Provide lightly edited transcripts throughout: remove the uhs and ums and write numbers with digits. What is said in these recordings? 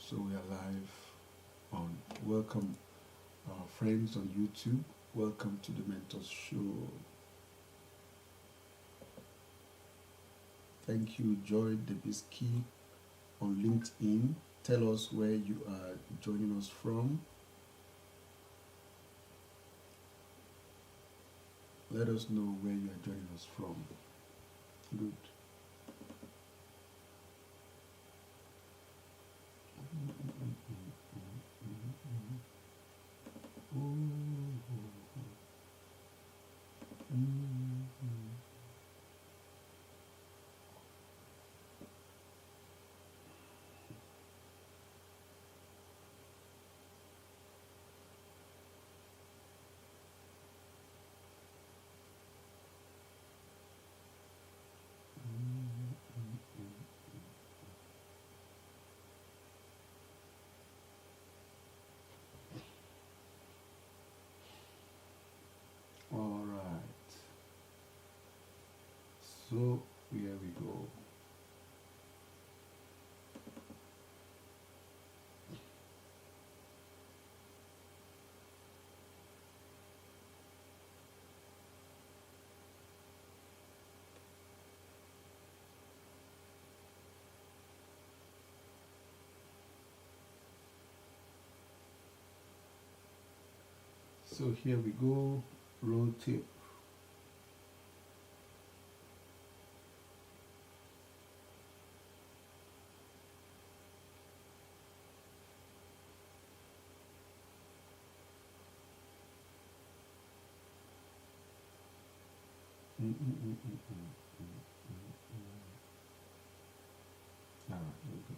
So we are live on. Welcome, friends on YouTube. Welcome to the Mentors Show. Thank you, Joy Debisky on LinkedIn. Tell us where you are joining us from. Let us know where you are joining us from. Good. All right. So here we go. So here we go. Roll tape. All right, here we go.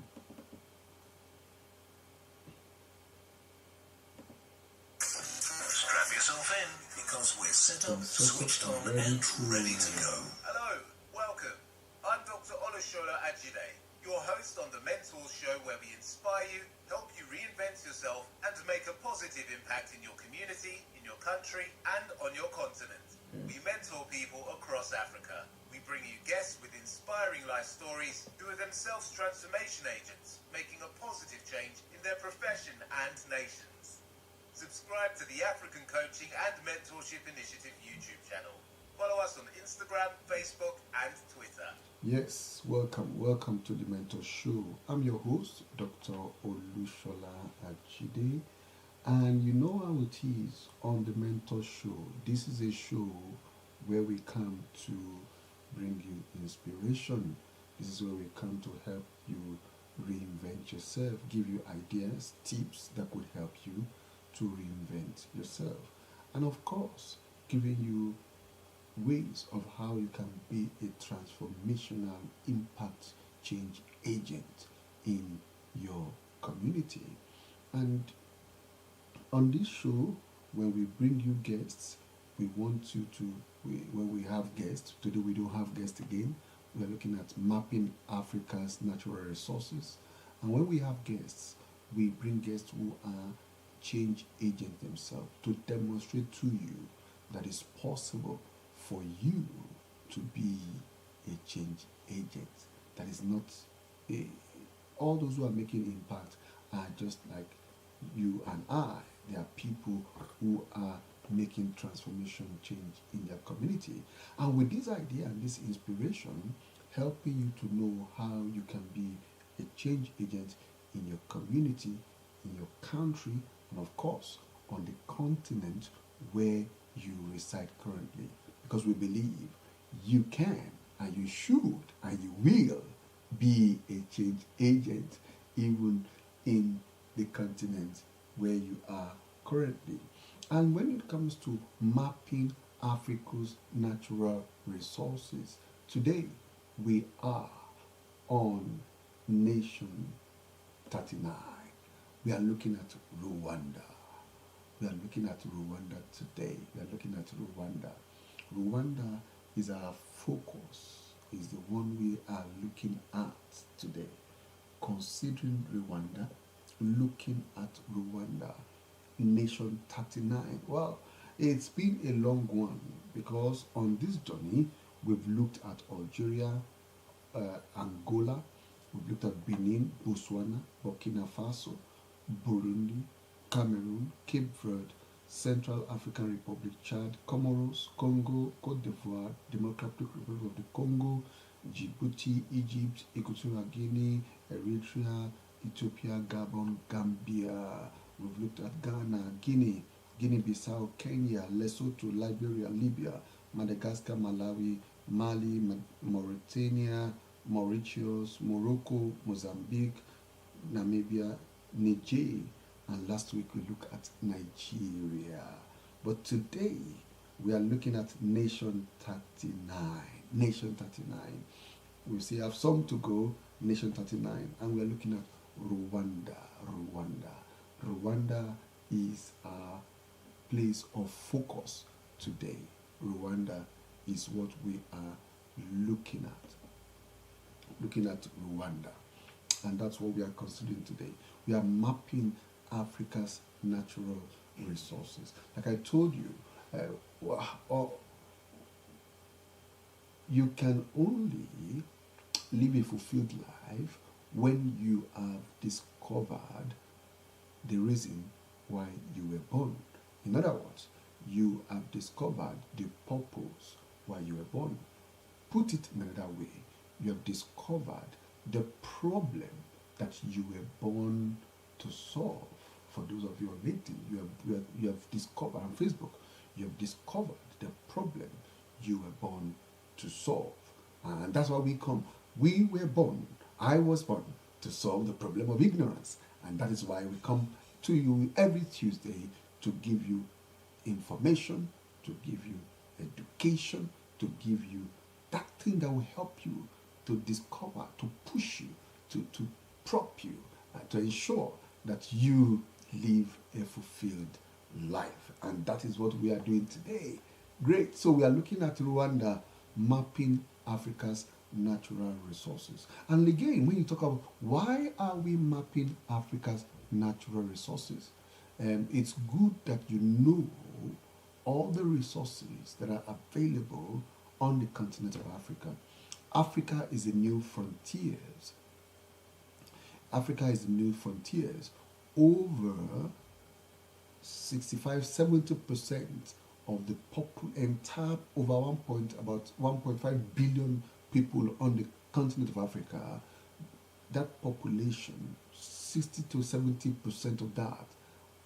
Strap yourself in because we're set up, switched on, and ready to go. Hello, welcome. I'm Dr. Olushola Ajide, your host on the Mentors Show, where we inspire you, help you reinvent yourself, and make a positive impact in your community, in your country, and on your continent. We mentor people across Africa. We bring you guests with inspiring life stories who are themselves transformation agents, making a positive change in their profession and nations. Subscribe to the African Coaching and Mentorship Initiative YouTube channel. Follow us on Instagram, Facebook, and Twitter. Yes, welcome to the Mentor Show. I'm your host, Dr. Olushola Ajide, and you know how it is on the Mentor Show. This is a show where we come to bring you inspiration. This is where we come to help you reinvent yourself, give you ideas, tips that could help you to reinvent yourself, and of course giving you ways of how you can be a transformational impact change agent in your community. And on this show, when we bring you guests, we want you to, when we have guests, today we don't have guests again, we're looking at mapping Africa's natural resources. And when we have guests, we bring guests who are change agents themselves to demonstrate to you that it's possible for you to be a change agent. That is not all those who are making impact are just like you and I. They are people who are making transformation change in their community. And with this idea and this inspiration, helping you to know how you can be a change agent in your community, in your country, and of course on the continent where you reside currently. Because we believe you can and you should and you will be a change agent even in the continent where you are currently. And when it comes to mapping Africa's natural resources, today we are on nation 39. We are looking at Rwanda. We are looking at Rwanda today. We are looking at Rwanda. Rwanda is our focus, is the one we are looking at today. Considering Rwanda, looking at Rwanda, nation 39. Well, it's been a long one because on this journey we've looked at Algeria, Angola, We've looked at Benin, Botswana, Burkina Faso, Burundi, Cameroon, Cape Verde, Central African Republic, Chad, Comoros, Congo, Cote d'Ivoire, Democratic Republic of the Congo, Djibouti, Egypt, Equatorial Guinea, Eritrea, Ethiopia, Gabon, Gambia. We've looked at Ghana, Guinea, Guinea-Bissau, Kenya, Lesotho, Liberia, Libya, Madagascar, Malawi, Mali, Mauritania, Mauritius, Morocco, Mozambique, Namibia, Niger, and last week we looked at Nigeria. But today we are looking at Nation 39. Nation 39. We still have some to go, Nation 39, and we are looking at Rwanda. Rwanda is our place of focus today. Rwanda is what we are looking at Rwanda, and that's what we are considering today. We are mapping Africa's natural resources. Like I told you, you can only live a fulfilled life when you have discovered the reason why you were born. In other words, you have discovered the purpose why you were born. Put it in another way, you have discovered the problem that you were born to solve. For those of you on LinkedIn, you have discovered on Facebook, you have discovered the problem you were born to solve. And that's why we come. We were born, I was born to solve the problem of ignorance. And that is why we come to you every Tuesday to give you information, to give you education, to give you that thing that will help you to discover, to push you, to prop you, to ensure that you live a fulfilled life. And that is what we are doing today. Great. So we are looking at Rwanda, mapping Africa's natural resources. And again, when you talk about why are we mapping Africa's natural resources, it's good that you know all the resources that are available on the continent of Africa. Africa is the new frontiers. Africa is the new frontiers. Over 65-70% of the entire over about 1.5 billion people on the continent of Africa, that population, 60 to 70% of that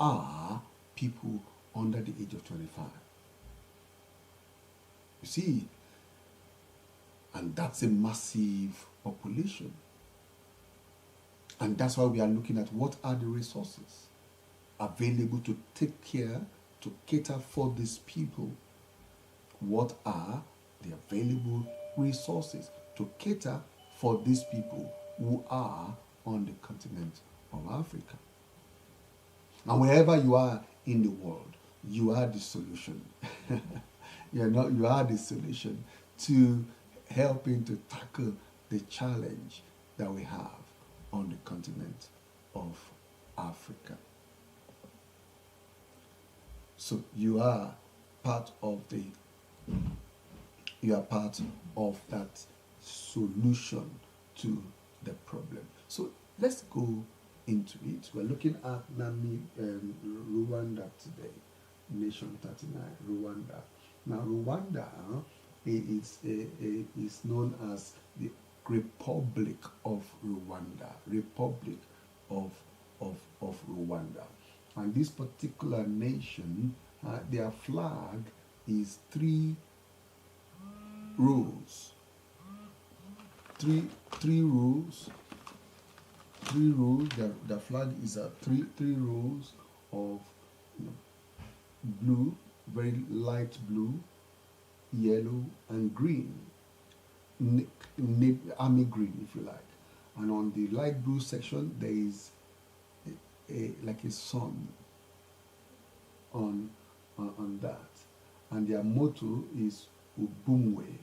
are people under the age of 25. You see, and that's a massive population. And that's why we are looking at what are the resources available to take care, to cater for these people. What are the available resources to cater for these people who are on the continent of Africa? And wherever you are in the world, you are the solution. You are the solution to helping to tackle the challenge that we have on the continent of Africa. So you are part of that solution to the problem. So let's go into it. We're looking at Rwanda today, Nation 39, Rwanda. Now Rwanda is known as the Republic of Rwanda, Republic of Rwanda. And this particular nation, their flag is three rows. Three rows. The flag is three rows of blue, very light blue, yellow, and green. Army green, if you like. And on the light blue section, there is like a sun on that. And their motto is Ubumwe,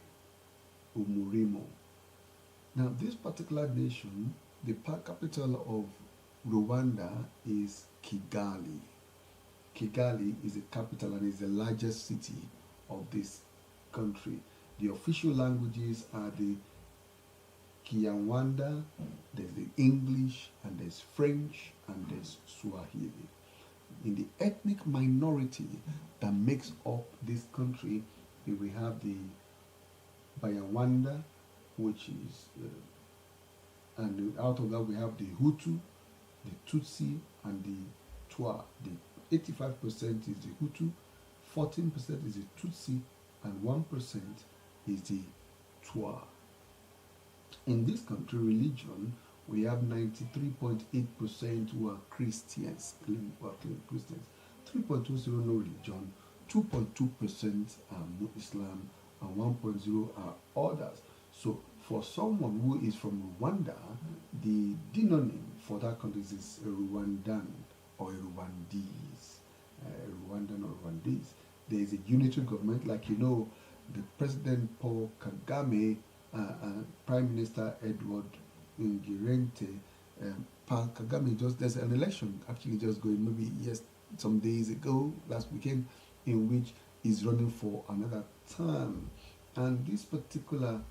Umurimo. Now, this particular nation, the capital of Rwanda is Kigali. Kigali is the capital and is the largest city of this country. The official languages are the Kinyarwanda, there's the English, and there's French, and there's Swahili. In the ethnic minority that makes up this country, we have the Banyarwanda, which is, and out of that we have the Hutu, the Tutsi, and the Twa. The 85% is the Hutu, 14% is the Tutsi, and 1% is the Twa. In this country, religion, we have 93.8% who are Christians, claim Christians, 3.20 no religion, 2.2% are Islam, and 1.0 are others. So for someone who is from Rwanda, the denonym for that country is Rwandan or Rwandese. Rwandan or Rwandese. There is a unitary government, like you know, the President Paul Kagame, Prime Minister Edward Ngirente, Paul Kagame there's an election actually just going, maybe some days ago, last weekend, in which he's running for another term. And this particular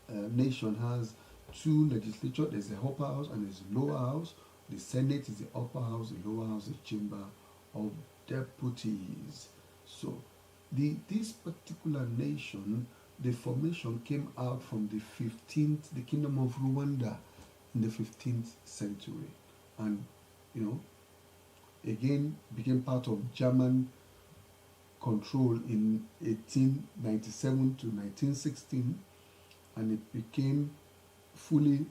nation has two legislatures. There's the upper house and there's the lower house. The Senate is the upper house, the lower house is the chamber of deputies. So this particular nation, the formation came out from the kingdom of Rwanda in the 15th century. And, again became part of German control in 1897 to 1916, and it became fully,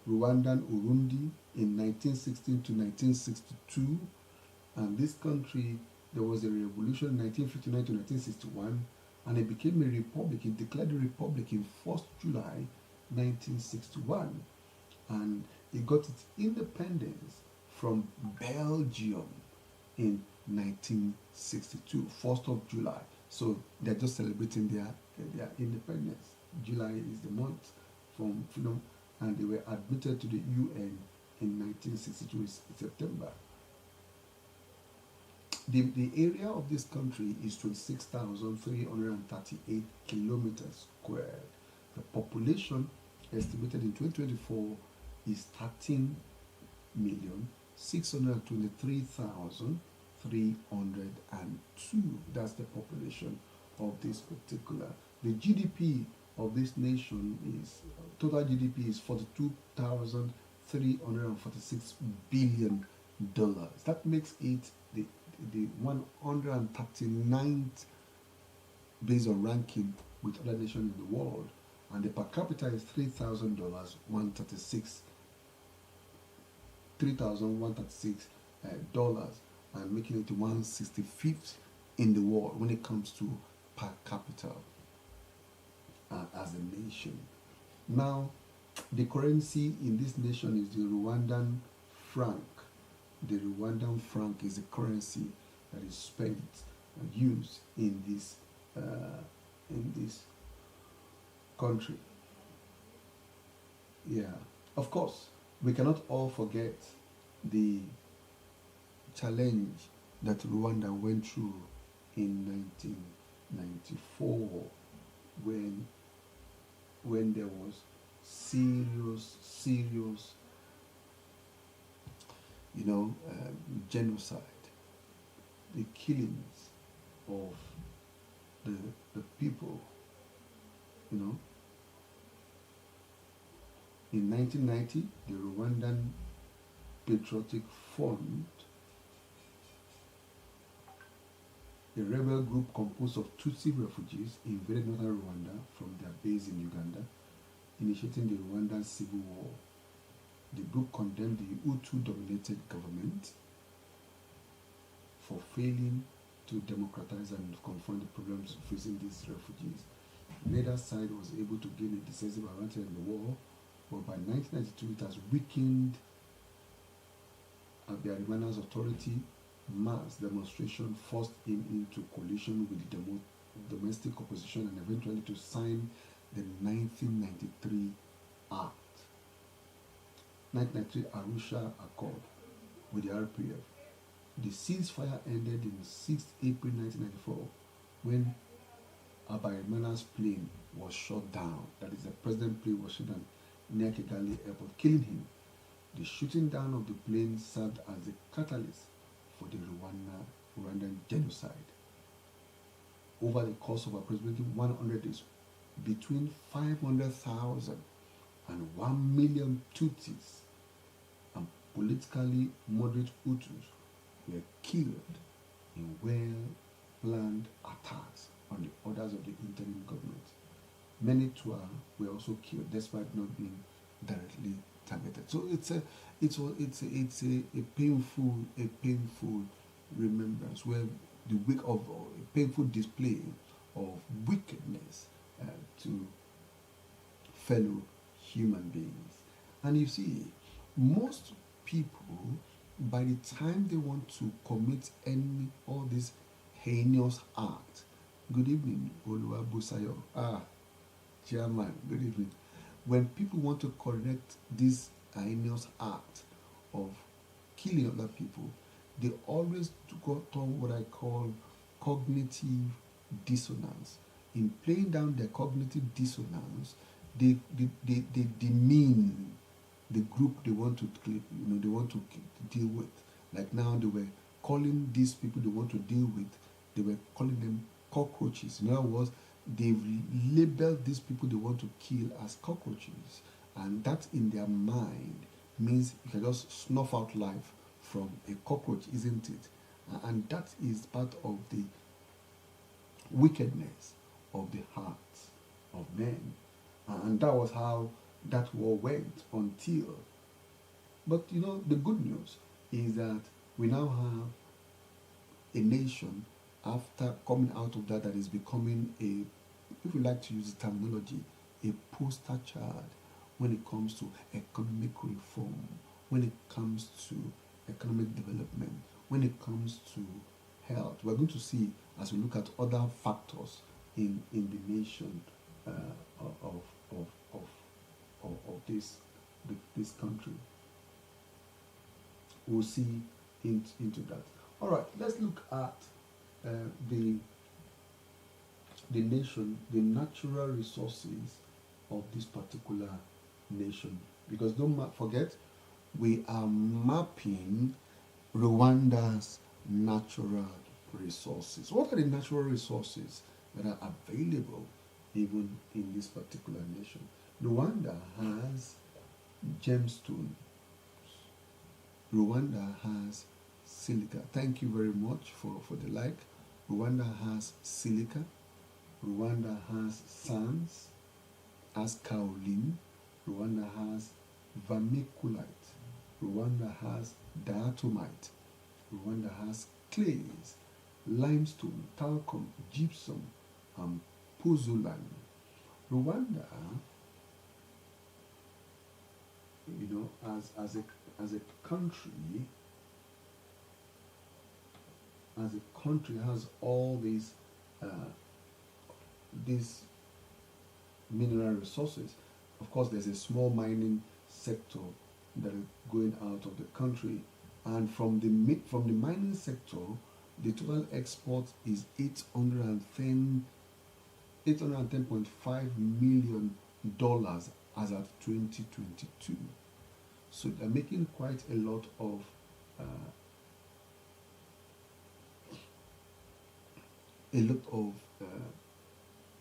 Rwandan Urundi in 1916 to 1962. And this country, there was a revolution in 1959 to 1961, and it became a republic. It declared a republic in 1st July 1961, and it got its independence from Belgium in 1962, 1st of July. So they're just celebrating their independence. July is the month from freedom, and they were admitted to the UN in 1962 in September. The area of this country is 26,338 kilometers squared. The population estimated in 2024 is 13,623,302. That's the population of this particular. The GDP of this nation is, total GDP is $42,346 billion. That makes it the 139th based on ranking with other nations in the world, and the per capita is $3,136, and making it the 165th in the world when it comes to per capita as a nation. Now, the currency in this nation is the Rwandan franc. The Rwandan franc is the currency that is spent and used in this country. Yeah, of course, we cannot all forget the challenge that Rwanda went through in 1994, when there was serious genocide, the killings of the people. In 1990, the Rwandan Patriotic Front, a rebel group composed of Tutsi refugees, invaded northern Rwanda from their base in Uganda, initiating the Rwandan Civil War. The group condemned the Hutu-dominated government for failing to democratize and confront the problems facing these refugees. Neither side was able to gain a decisive advantage in the war, but by 1992 it has weakened Habyarimana's authority. Mass demonstration forced him into coalition with the domestic opposition and eventually to sign the 1993 Act, 1993 Arusha Accord with the RPF. The ceasefire ended in 6 April 1994 when Habyarimana's plane was shot down. That is, the president's plane was shot down. near Kigali airport, killing him. The shooting down of the plane served as a catalyst for the Rwandan genocide. Over the course of approximately 100 days, between 500,000 and 1 million Tutsis and politically moderate Hutus were killed in well-planned attacks on the orders of the interim government. Many too were also killed despite not being directly targeted. So it's a painful remembrance where the week of a painful display of wickedness to fellow human beings. And you see, most people, by the time they want to commit all this heinous act, good evening, Oluwa Busayo. Chairman, good evening. When people want to correct this heinous act of killing other people, they always go to what I call cognitive dissonance. In playing down their cognitive dissonance, they demean the group they want to they want to deal with. Like now, they were calling these people they want to deal with, they were calling them cockroaches. In other words, they've labeled these people they want to kill as cockroaches, and that in their mind means you can just snuff out life from a cockroach, isn't it? And that is part of the wickedness of the hearts of men. And that was how that war went until. But the good news is that we now have a nation after coming out of that is becoming a, if we like to use the terminology, a poster child when it comes to economic reform, when it comes to economic development, when it comes to health. We're going to see as we look at other factors in the nation of this country. We'll see into that. All right, let's look at the nation, the natural resources of this particular nation. Because don't forget, we are mapping Rwanda's natural resources. What are the natural resources that are available even in this particular nation? Rwanda has gemstones. Rwanda has silica. Thank you very much for the like. Rwanda has silica. Rwanda has sands, has kaolin. Rwanda has vermiculite. Rwanda has diatomite. Rwanda has clays, limestone, talcum, gypsum, and pozzolan. Rwanda, as a country has all these mineral resources. Of course, there's a small mining sector that is going out of the country, and from the mining sector, the total export is $810.5 million as of 2022. So they're making quite a lot of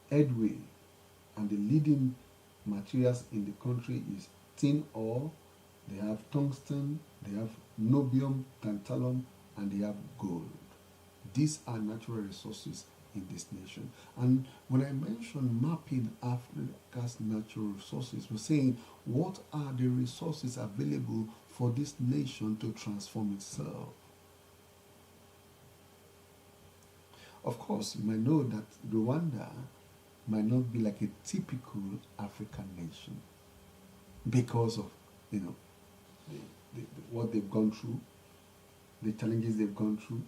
headway, and the leading materials in the country is tin ore, they have tungsten, they have niobium, tantalum, and they have gold. These are natural resources in this nation. And when I mention mapping Africa's natural resources, we're saying what are the resources available for this nation to transform itself. Of course, you might know that Rwanda might not be like a typical African nation because of what they've gone through, the challenges they've gone through,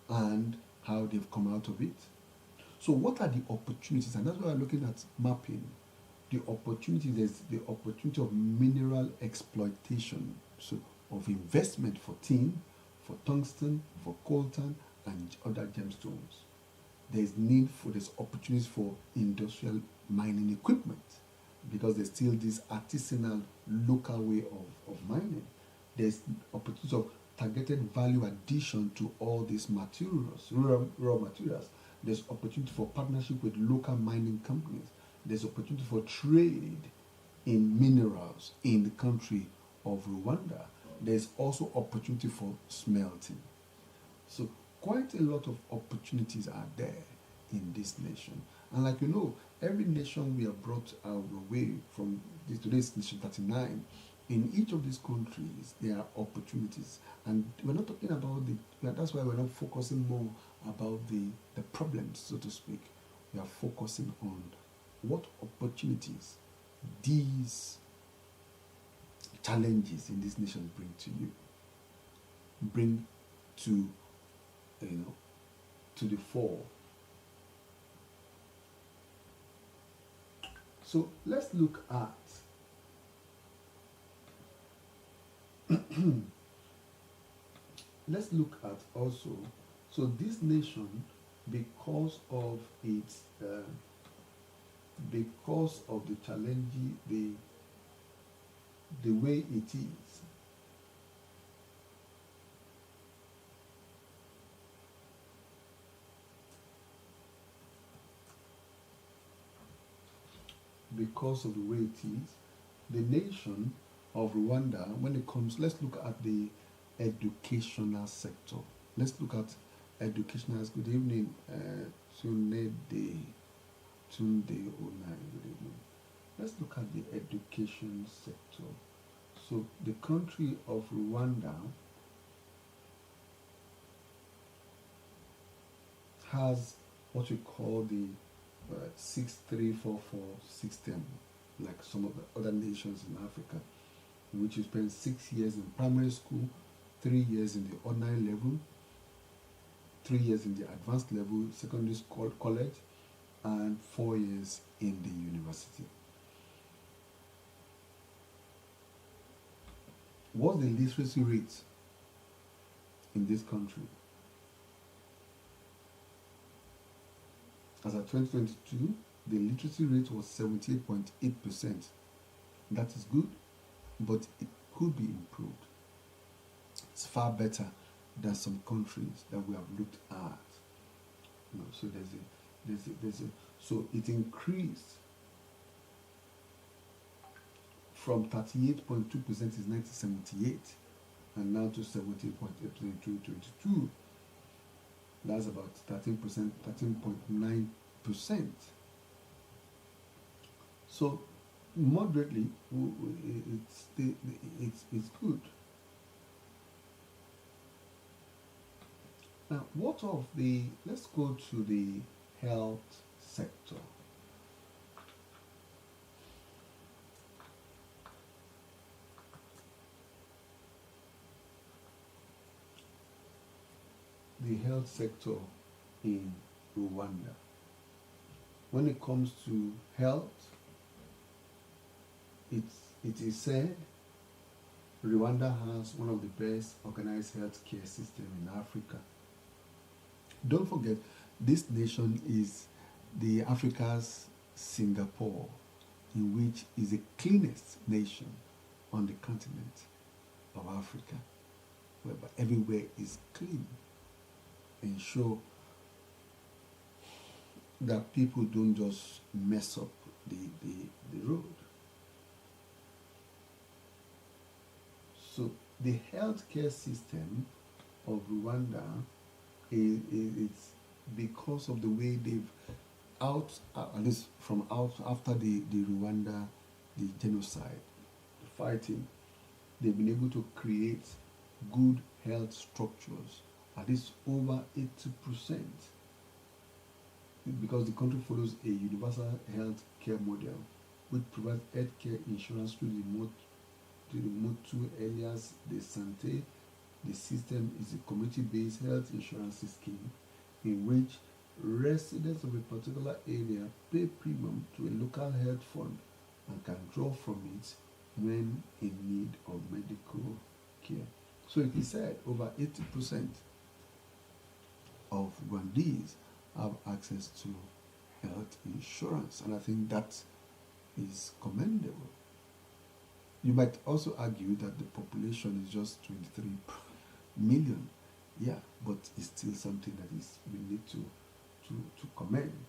and how they've come out of it. So what are the opportunities? And that's why we're looking at mapping. The opportunities is the opportunity of mineral exploitation, so of investment for tin, for tungsten, for coltan, and other gemstones. There's opportunities for industrial mining equipment. because there's still this artisanal local way of mining. There's opportunity of targeted value addition to all these materials, raw materials. There's opportunity for partnership with local mining companies. There's opportunity for trade in minerals in the country of Rwanda. There's also opportunity for smelting. So quite a lot of opportunities are there in this nation. And like you know, every nation we have brought our way from today's nation 39, in each of these countries there are opportunities. And we're not talking about that's why we're not focusing more about the problems, so to speak. We are focusing on what opportunities these challenges in this nation bring to you, bring to to the fore. So let's look at let's look at also, so this nation, because of its because of the challenge, the way it is, because of the way it is, the nation of Rwanda, when it comes, let's look at the educational sector. Let's look at educational. Good evening, Tunde Onai. Good evening. Let's look at the education sector. So the country of Rwanda has what we call the 6344 system, like some of the other nations in Africa, in which you spend 6 years in primary school, 3 years in the ordinary level, 3 years in the advanced level, secondary school, college, and 4 years in the university. What's the literacy rate in this country? As of 2022, the literacy rate was 78.8%. That is good, but it could be improved. It's far better than some countries that we have looked at. So so it increased from 38.2% in 1978 and now to 17.8% in 2022. That's about 13%, 13.9%. So moderately, it's good. Now, let's go to the health sector. The health sector in Rwanda. When it comes to health, it is said Rwanda has one of the best organized healthcare systems in Africa. Don't forget, this nation is the Africa's Singapore, in which is the cleanest nation on the continent of Africa, whereby everywhere is clean. Ensure that people don't just mess up the road. So the healthcare system of Rwanda is because of the way they've at least from after the Rwanda, the genocide, the fighting, they've been able to create good health structures. At least over 80%, because the country follows a universal health care model, which provides health care insurance through the Motu alias de Santé. The system is a community-based health insurance scheme in which residents of a particular area pay premium to a local health fund and can draw from it when in need of medical care. So it is said over 80% of Rwandese have access to health insurance, and I think that is commendable. You might also argue that the population is just 23 million. Yeah, but it's still something that is we need to commend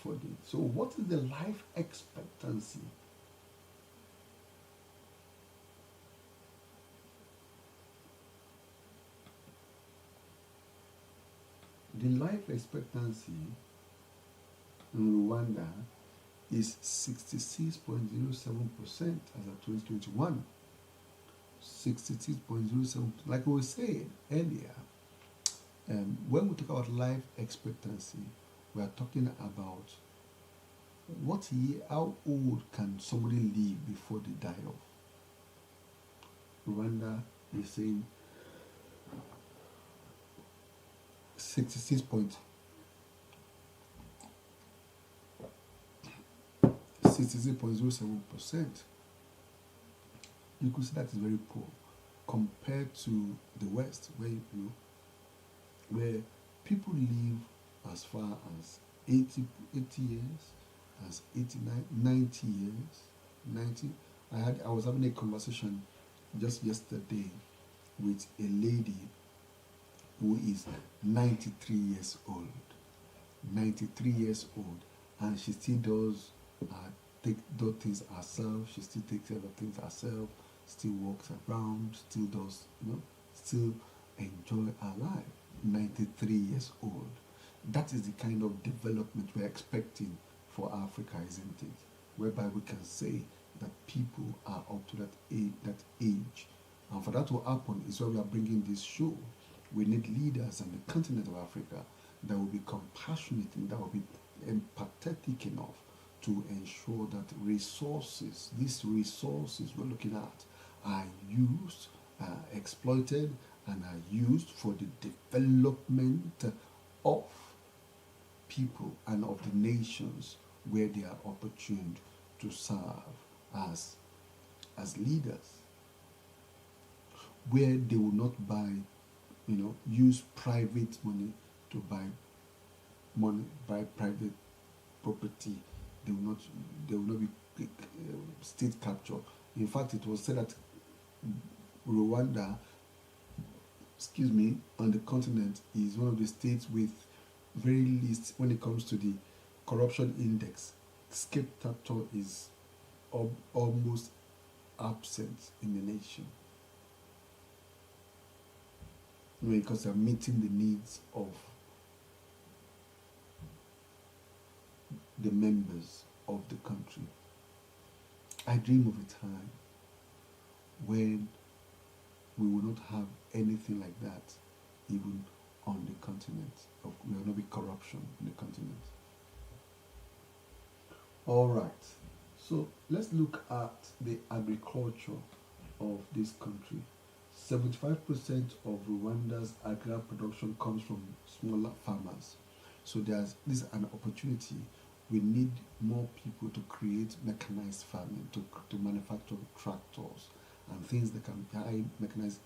for this. So what is the life expectancy? The life expectancy in Rwanda is 66.07% as of 2021. 66.07. Like we said earlier, when we talk about life expectancy, we are talking about what year, how old can somebody live before they die off? Rwanda is saying 66.07%. You could say that is very poor compared to the West, where people live as far as 80 years, as 89, 90 years, 90. I was having a conversation just yesterday with a lady who is 93 years old. 93 years old, and she still does things herself. She still takes care of things herself. Still walks around. Still does, still enjoy her life. 93 years old. That is the kind of development we're expecting for Africa, isn't it? Whereby we can say that people are up to that age. And for that to happen is why we are bringing this show. We need leaders on the continent of Africa that will be compassionate and that will be empathetic enough to ensure that these resources we're looking at, are used, exploited, and are used for the development of people and of the nations where they are opportune to serve as leaders, where they will not use private money to buy private property. They will not be state capture. In fact, it was said that Rwanda, on the continent is one of the states with very least when it comes to the corruption index. State capture is almost absent in the nation. Because they're meeting the needs of the members of the country. I dream of a time when we will not have anything like that, even on the continent. There will not be corruption on the continent. All right. So let's look at the agriculture of this country. 75% of Rwanda's agri production comes from smaller farmers. So this is an opportunity. We need more people to create mechanized farming, to manufacture tractors and things that can buy mechanized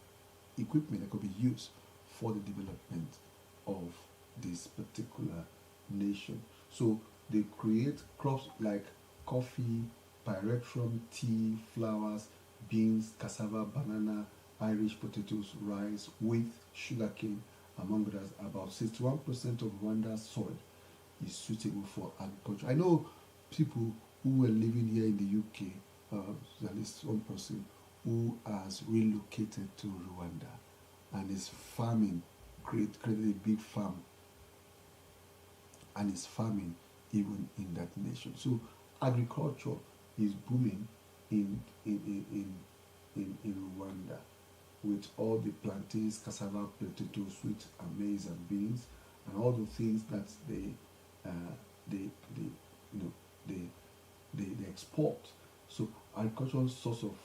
equipment that could be used for the development of this particular nation. So they create crops like coffee, pyrethrum, tea, flowers, beans, cassava, banana, Irish potatoes, rice, wheat, sugarcane, among others. About 61% of Rwanda's soil is suitable for agriculture. I know people who were living here in the UK, at least one person who has relocated to Rwanda and is farming, created a big farm and is farming even in that nation. So agriculture is booming in Rwanda, with all the plantains, cassava, potatoes, sweet and maize and beans, and all the things that they export. So agricultural source of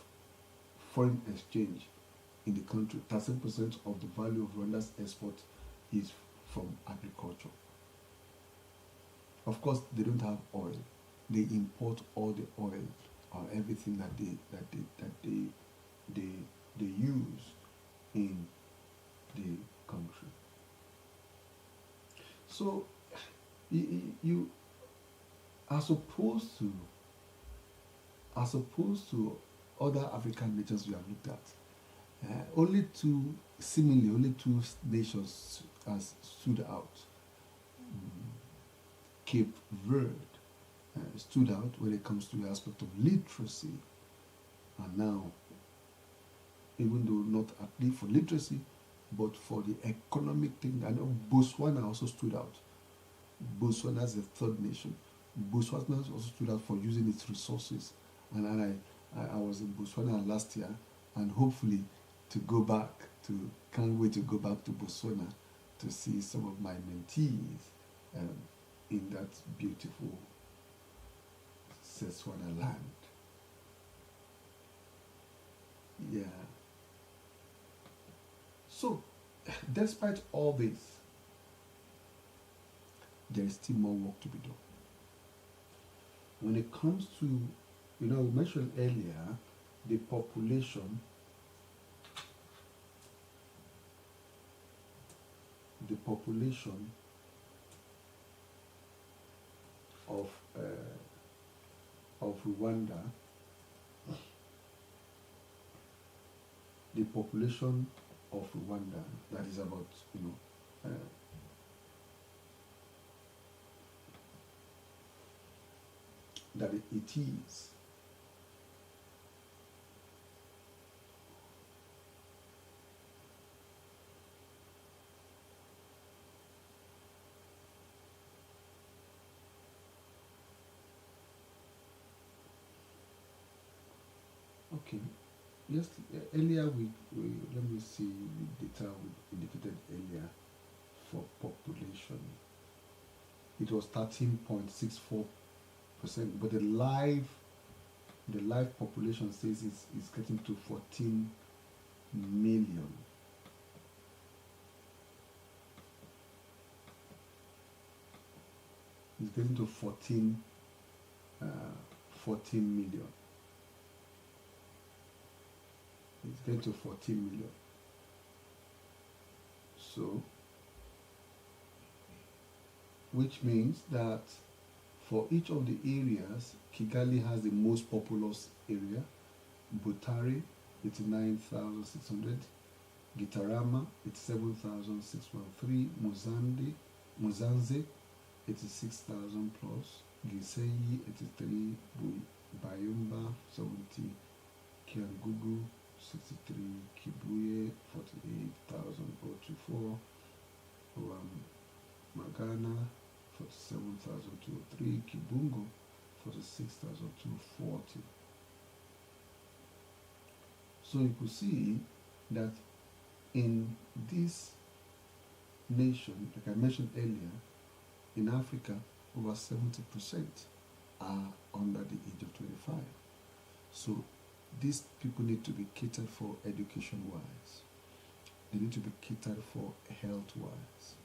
foreign exchange in the country. 13% of the value of Rwanda's export is from agriculture. Of course, they don't have oil. They import all the oil or everything that they use in the country. So you are supposed to as opposed to other African nations we have looked at. Only two nations has stood out. Mm, Cape Verde stood out when it comes to the aspect of literacy, and now, even though not at least for literacy, but for the economic thing, and Botswana also stood out. Botswana is the third nation. Botswana also stood out for using its resources, and I was in Botswana last year, and hopefully to go back to, can't wait to go back to Botswana to see some of my mentees um, in that beautiful Setswana land. Yeah. So, despite all this, there is still more work to be done. When it comes to, we mentioned earlier the population, of Rwanda, the population of Rwanda, that is about, that it is okay. Yes, earlier we let me see the data we indicated earlier for population. It was 13.64%, but the live population says it's getting to 14 million. It's getting to 14 million. It's getting to 14 million. So, which means that for each of the areas, Kigali has the most populous area. Butare, 89,600. Gitarama, 87,613. Muzanze, 86,000 plus. Gisenyi, 83. Bayumba, 70. Kiangugu, 63. Kibuye, 48,024. Magana, 47,203. Kibungo, 46,240. So you could see that in this nation, like I mentioned earlier, in Africa, over 70% are under the age of 25. So these people need to be catered for education-wise. They need to be catered for health-wise.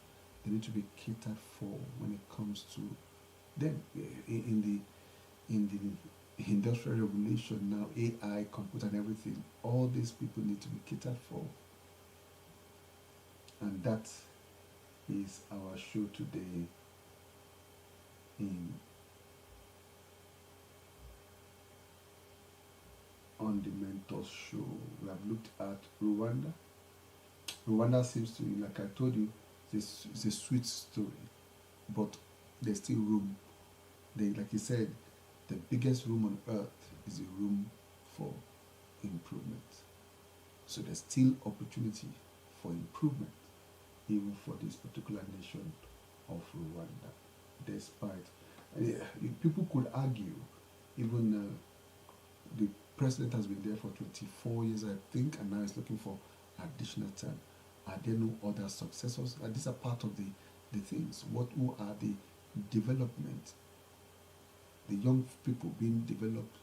They need to be catered for when it comes to them in the industrial revolution now, AI, computer, and everything. All these people need to be catered for, and that is our show today. On the Mentors Show, we have looked at Rwanda. Rwanda seems to be, like I told you, it's a sweet story, but there's still room. Like you said, the biggest room on earth is a room for improvement. So there's still opportunity for improvement, even for this particular nation of Rwanda. Despite, people could argue, even the president has been there for 24 years, I think, and now he's looking for additional time. Are there no other successors? And these are part of the things. Who are the development? The young people being developed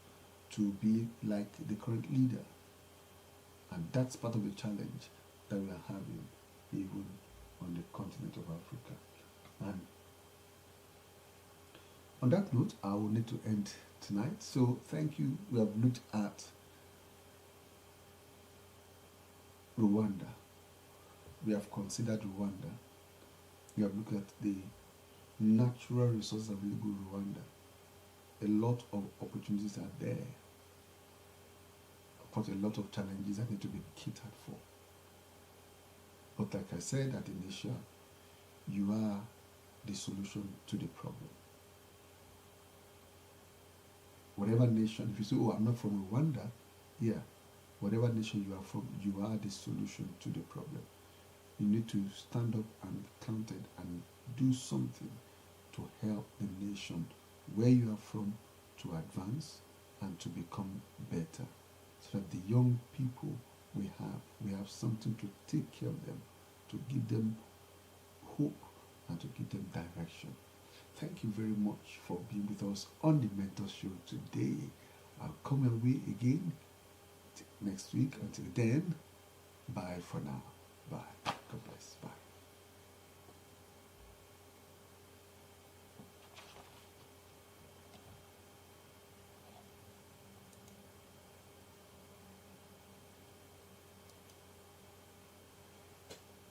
to be like the current leader. And that's part of the challenge that we are having even on the continent of Africa. And on that note, I will need to end tonight. So thank you. We have looked at Rwanda. We have considered Rwanda. We have looked at the natural resources available in Rwanda. A lot of opportunities are there. but a lot of challenges that need to be catered for. But like I said at the initial, you are the solution to the problem. Whatever nation, if you say, oh, I'm not from Rwanda, yeah, whatever nation you are from, you are the solution to the problem. You need to stand up and be counted and do something to help the nation where you are from to advance and to become better, so that the young people we have something to take care of them, to give them hope and to give them direction. Thank you very much for being with us on the Mentor Show today. I'll come your way again next week. Until then, bye for now. Bye. God bless. Bye.